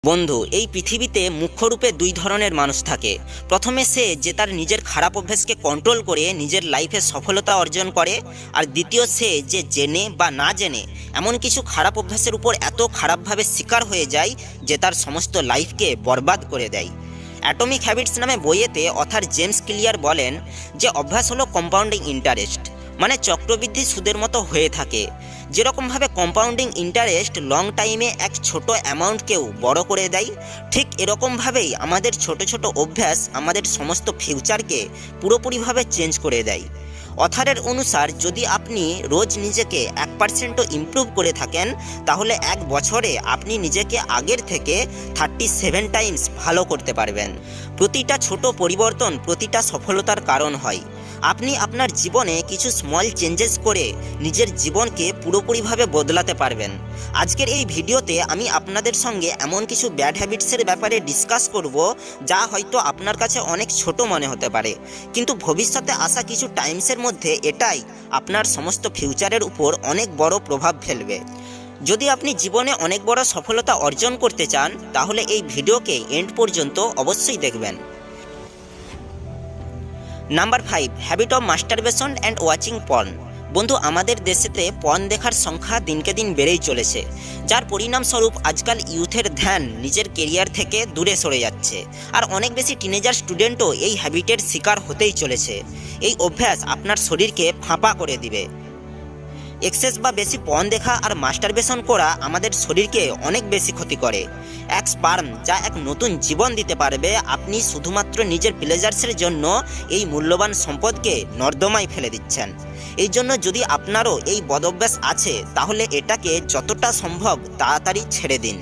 বন্ধু, এই পৃথিবীতে মুখ্যরূপে দুই ধরনের মানুষ থাকে। প্রথমে সে যে তার নিজের খারাপ অভ্যাসকে কন্ট্রোল করে নিজের লাইফে সফলতা অর্জন করে, আর দ্বিতীয় সে যে জেনে বা না জেনে এমন কিছু খারাপ অভ্যাসের উপর এত খারাপভাবে শিকার হয়ে যায় যে তার সমস্ত লাইফকে বরবাদ করে দেয়। অ্যাটমিক হ্যাবিটস নামে বইয়েতে অথার জেমস ক্লিয়ার বলেন যে অভ্যাস হলো কম্পাউন্ডিং ইন্টারেস্ট, মানে চক্রবৃদ্ধি সুদের মতো হয়ে থাকে। যেরকমভাবে কম্পাউন্ডিং ইন্টারেস্ট লং টাইমে এক ছোট অ্যামাউন্টকেও বড় করে দেয়, ঠিক এরকমভাবেই আমাদের ছোট ছোট অভ্যাস আমাদের সমস্ত ফিউচারকে পুরোপুরিভাবে চেঞ্জ করে দেয়। অথারের অনুসার যদি আপনি রোজ নিজেকে 1% ইমপ্রুভ করে থাকেন, তাহলে এক বছরে আপনি নিজেকে আগের থেকে 37 টাইমস ভালো করতে পারবেন। প্রতিটা ছোট পরিবর্তন প্রতিটা সফলতার কারণ হয়। আপনি আপনার জীবনে কিছু স্মল চেঞ্জেস করে নিজের জীবনকে পুরোপুরিভাবে বদলাতে পারবেন। আজকের এই ভিডিওতে আমি আপনাদের সঙ্গে এমন কিছু ব্যাড হ্যাবিটসের ব্যাপারে ডিসকাস করব যা হয়তো আপনার কাছে অনেক ছোট মনে হতে পারে, কিন্তু ভবিষ্যতে আসা কিছু টাইমসের মধ্যে এটাই আপনার সমস্ত ফিউচারের উপর অনেক বড় প্রভাব ফেলবে। যদি আপনি জীবনে অনেক বড় সফলতা অর্জন করতে চান, তাহলে এই ভিডিওকে এন্ড পর্যন্ত অবশ্যই দেখবেন। Number 5, habit of masturbation and watching porn. বন্ধু, আমাদের দেশেতে পর্ন দেখার সংখ্যা দিনকে দিন বেড়েই চলেছে, যার পরিণামস্বরূপ আজকাল ইউথের ধ্যান নিজের কেরিয়ার থেকে দূরে সরে যাচ্ছে, আর অনেক বেশি টিনেজার স্টুডেন্টও এই হ্যাবিটের শিকার হতেই চলেছে। এই অভ্যাস আপনার শরীরকে ফাঁপা করে দিবে। এক্সেস বা বেশি পর্ন দেখা আর মাস্টারবেশন করা আমাদের শরীরকে অনেক বেশি ক্ষতি করে। এক স্পার্ম যা এক নতুন জীবন দিতে পারবে, আপনি শুধুমাত্র নিজের প্লেজার্সের জন্য এই মূল্যবান সম্পদকে নর্দমায় ফেলে দিচ্ছেন। এই জন্য যদি আপনারও এই বদঅভ্যাস আছে, তাহলে এটাকে যতটা সম্ভব তাড়াতাড়ি ছেড়ে দিন,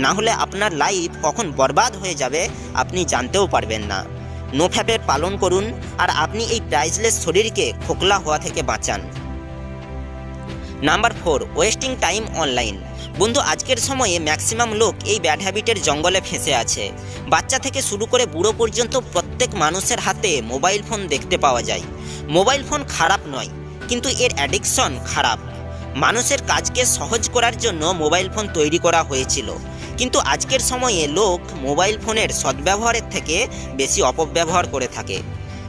না হলে আপনার লাইফ কখন বরবাদ হয়ে যাবে আপনি জানতেও পারবেন না। নো ফ্যাপের পালন করুন, আর আপনি এই প্রাইসলেস শরীরকে খোকলা হওয়া থেকে বাঁচান। Number 4, wasting time online. বন্ধু, আজকের সময়ে ম্যাক্সিমাম লোক এই ব্যাড হ্যাবিটের জঙ্গলে ফেঁসে আছে। বাচ্চা থেকে শুরু করে বুড়ো পর্যন্ত প্রত্যেক মানুষের হাতে মোবাইল ফোন দেখতে পাওয়া যায়। মোবাইল ফোন খারাপ নয়, কিন্তু এর অ্যাডিকশন খারাপ। মানুষের কাজকে সহজ করার জন্য মোবাইল ফোন তৈরি করা হয়েছিল, কিন্তু আজকের সময়ে লোক মোবাইল ফোনের সদ্ব্যবহারের থেকে বেশি অপব্যবহার করে থাকে।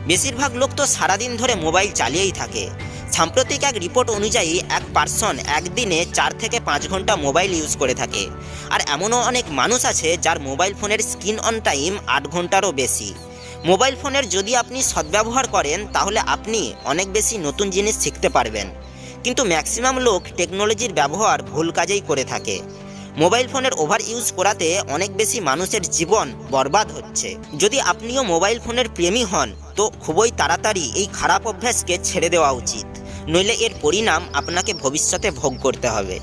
বেশিরভাগ লোক তো সারাদিন ধরে মোবাইল চালিয়েই থাকে। সাম্প্রতিক এক রিপোর্ট অনুযায়ী এক পার্সন একদিনে 4 থেকে 5 ঘন্টা মোবাইল ইউজ করে থাকে, আর এমনও অনেক মানুষ আছে যার মোবাইল ফোনের স্ক্রিন অন টাইম 8 ঘন্টারও বেশি। মোবাইল ফোনের যদি আপনি সদ্ব্যবহার করেন, তাহলে আপনি অনেক বেশি নতুন জিনিস শিখতে পারবেন, কিন্তু ম্যাক্সিমাম লোক টেকনোলজির ব্যবহার ভুল কাজেই করে থাকে। মোবাইল ফোনের ওভার ইউজ করাতে অনেক বেশি মানুষের জীবন বরবাদ হচ্ছে। যদি আপনিও মোবাইল ফোনের প্রেমী হন, তো খুবই তাড়াতাড়ি এই খারাপ অভ্যাসকে ছেড়ে দেওয়া উচিত, নইলে এর পরিণাম আপনাকে ভবিষ্যতে ভোগ করতে হবে।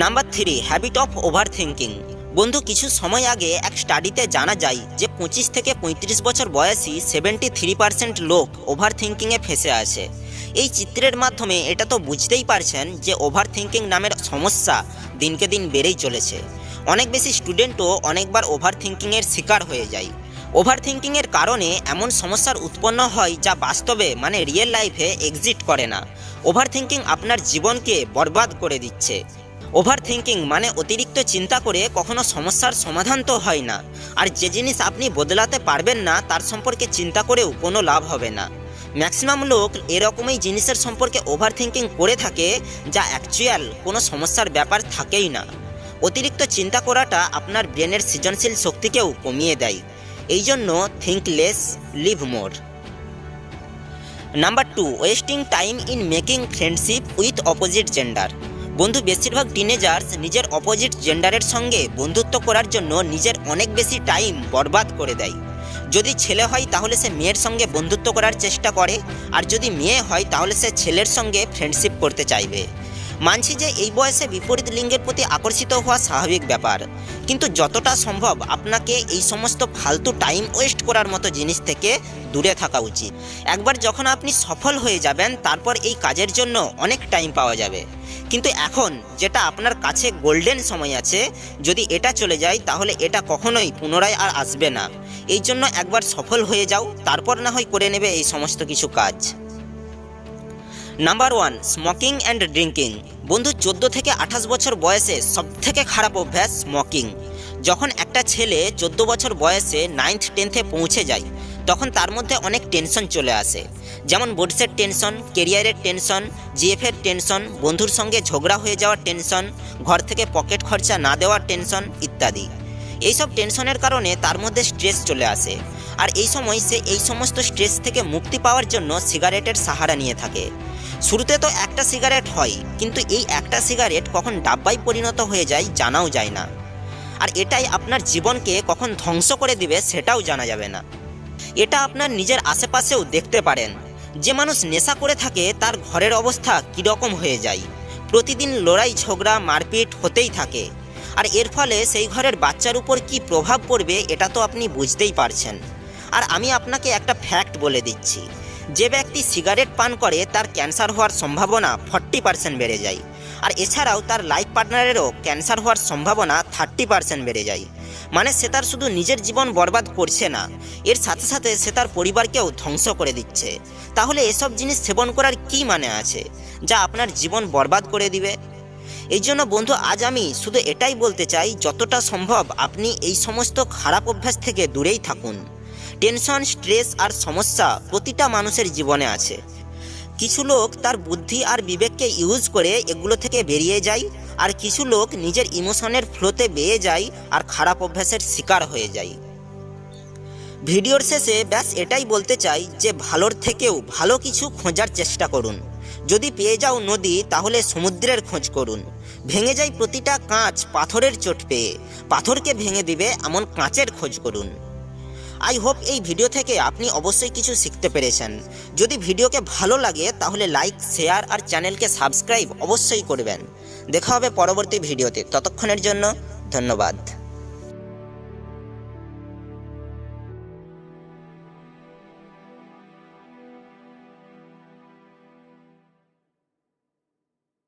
Number 3, habit of over thinking. বন্ধু, কিছু সময় আগে এক স্টাডিতে জানা যায় যে 25 থেকে 35 বছর বয়সী 73% লোক ওভার থিঙ্কিংয়ে ফেঁসে আছে। এই চিত্রের মাধ্যমে এটা তো বুঝতেই পারছেন যে ওভার থিঙ্কিং নামের সমস্যা দিনকে দিন বেড়েই চলেছে। অনেক বেশি স্টুডেন্টও অনেকবার ওভার থিঙ্কিংয়ের শিকার হয়ে যায়। ওভার থিঙ্কিংয়ের কারণে এমন সমস্যার উৎপন্ন হয় যা বাস্তবে মানে রিয়েল লাইফে এক্সিস্ট করে না। ওভার থিঙ্কিং আপনার জীবনকে বরবাদ করে দিচ্ছে। ওভার থিঙ্কিং মানে অতিরিক্ত চিন্তা করে কখনো সমস্যার সমাধান তো হয় না, আর যে জিনিস আপনি বদলাতে পারবেন না তার সম্পর্কে চিন্তা করেও কোনো লাভ হবে না। ম্যাক্সিমাম লোক এরকমই জিনিসের সম্পর্কে ওভার থিঙ্কিং করে থাকে যা অ্যাকচুয়াল কোনো সমস্যার ব্যাপার থাকেই না। অতিরিক্ত চিন্তা করাটা আপনার ব্রেনের সৃজনশীল শক্তিকেও কমিয়ে দেয়। এই জন্য think less, live more. Number 2, wasting time in making friendship with opposite gender. বন্ধু, বেশিরভাগ টিনেজার্স নিজের অপোজিট জেন্ডারের সঙ্গে বন্ধুত্ব করার জন্য নিজের অনেক বেশি টাইম বরবাদ করে দেয়। যদি ছেলে হয় তাহলে সে মেয়ের সঙ্গে বন্ধুত্ব করার চেষ্টা করে, আর যদি মেয়ে হয় তাহলে সে ছেলের সঙ্গে ফ্রেন্ডশিপ করতে চাইবে। মানছি যে এই বয়সে বিপরীত লিঙ্গের প্রতি আকর্ষিত হওয়া স্বাভাবিক ব্যাপার, কিন্তু যতটা সম্ভব আপনাকে এই সমস্ত ফালতু টাইম ওয়েস্ট করার মতো জিনিস থেকে দূরে থাকা উচিত। একবার যখন আপনি সফল হয়ে যাবেন, তারপর এই কাজের জন্য অনেক টাইম পাওয়া যাবে, কিন্তু এখন যেটা আপনার কাছে গোল্ডেন সময় আছে, যদি এটা চলে যায় তাহলে এটা কখনোই পুনরায় আর আসবে না। এই জন্য একবার সফল হয়ে যাও, তারপর না হয় করে নেবে এই সমস্ত কিছু কাজ। Number 1, smoking and drinking. বন্ধু, 14 থেকে 28 বছর বয়সে সবথেকে খারাপ অভ্যাস স্মোকিং। যখন একটা ছেলে 14 বছর বয়সে 9th 10th-এ পৌঁছে যায় তখন তার মধ্যে অনেক টেনশন চলে আসে, যেমন বোর্ডসের টেনশন, কেরিয়ারের টেনশন, জিএফের টেনশন, বন্ধুর সঙ্গে ঝগড়া হয়ে যাওয়ার টেনশন, ঘর থেকে পকেট খরচা না দেওয়ার টেনশন ইত্যাদি। এইসব টেনশনের কারণে তার মধ্যে স্ট্রেস চলে আসে, আর এই সময় সে এই সমস্ত স্ট্রেস থেকে মুক্তি পাওয়ার জন্য সিগারেটের সাহারা নিয়ে থাকে। শুরুতে তো একটা সিগারেট হয়, কিন্তু এই একটা সিগারেট কখন ডাব্বায় পরিণত হয়ে যায় জানাও যায় না, আর এটাই আপনার জীবনকে কখন ধ্বংস করে দিবে সেটাও জানা যাবে না। এটা আপনার নিজের আশেপাশেও দেখতে পারেন। যে মানুষ নেশা করে থাকে তার ঘরের অবস্থা কীরকম হয়ে যায়, প্রতিদিন লড়াই ঝগড়া মারপিট হতেই থাকে, আর এর ফলে সেই ঘরের বাচ্চার উপর কী প্রভাব পড়বে এটা তো আপনি বুঝতেই পারছেন। আর আমি আপনাকে একটা ফ্যাক্ট বলে দিচ্ছি, যে ব্যক্তি সিগারেট পান করে তার ক্যান্সার হওয়ার সম্ভাবনা 40% বেড়ে যায়, আর এছাড়াও তার লাইফ পার্টনারেরও ক্যান্সার হওয়ার সম্ভাবনা 30% বেড়ে যায়। মানে সে তার শুধু নিজের জীবন বরবাদ করছে না, এর সাথে সাথে সে তার পরিবারকেও ধ্বংস করে দিচ্ছে। তাহলে এসব জিনিস সেবন করার কী মানে আছে যা আপনার জীবন বরবাদ করে দিবে? এই জন্য বন্ধু, আজ আমি শুধু এটাই বলতে চাই, যতটা সম্ভব আপনি এই সমস্ত খারাপ অভ্যাস থেকে দূরেই থাকুন। টেনশন, স্ট্রেস আর সমস্যা প্রতিটা মানুষের জীবনে আছে। কিছু লোক তার বুদ্ধি আর বিবেককে ইউজ করে এগুলো থেকে বেরিয়ে যায়, আর কিছু লোক নিজের ইমোশনের ফ্লোতে বেয়ে যায় আর খারাপ অভ্যাসের শিকার হয়ে যায়। ভিডিওর শেষে ব্যাস এটাই বলতে চাই যে ভালোর থেকেও ভালো কিছু খোঁজার চেষ্টা করুন। যদি পেয়ে যাও নদী, তাহলে সমুদ্রের খোঁজ করুন। ভেঙে যায় প্রতিটা কাঁচ পাথরের চোট পেয়ে, পাথরকে ভেঙে দিবে এমন কাঁচের খোঁজ করুন। আই হোপ এই ভিডিও থেকে আপনি অবশ্যই কিছু শিখতে পেরেছেন। যদি ভিডিওকে ভালো লাগে তাহলে লাইক, শেয়ার আর চ্যানেলকে সাবস্ক্রাইব অবশ্যই করবেন। দেখা হবে পরবর্তী ভিডিওতে, ততক্ষণের জন্য ধন্যবাদ।